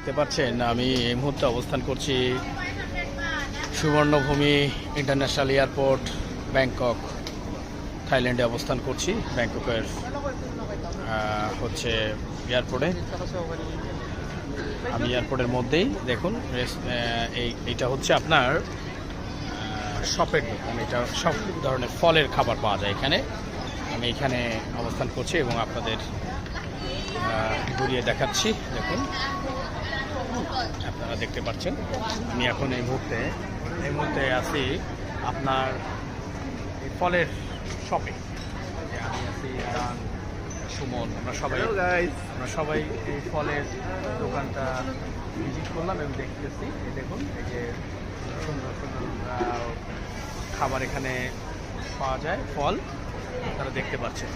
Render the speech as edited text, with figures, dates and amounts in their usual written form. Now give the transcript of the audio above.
দেখতে পাচ্ছেন আমি এই মুহূর্তে অবস্থান করছি সুবর্ণভূমি ইন্টারন্যাশনাল এয়ারপোর্ট, ব্যাংকক, থাইল্যান্ডে অবস্থান করছি। ব্যাংককের হচ্ছে এয়ারপোর্টে, আমি এয়ারপোর্টের মধ্যেই দেখুন এইটা হচ্ছে আপনার শপের দোকান। এটা সব ধরনের ফলের খাবার পাওয়া যায় এখানে। আমি এখানে অবস্থান করছি এবং আপনাদের ঘুরিয়ে দেখাচ্ছি। দেখুন আপনারা দেখতে পাচ্ছেন আমি এখন এই মুহূর্তে আছি আপনার এই ফলের শপে। আমি আছি সুমন, আমরা সবাই এই ফলের দোকানটা ভিজিট করলাম এবং দেখতেছি। এই দেখুন এই যে সুন্দর সুন্দর খাবার এখানে পাওয়া যায়, ফল আপনারা দেখতে পাচ্ছেন।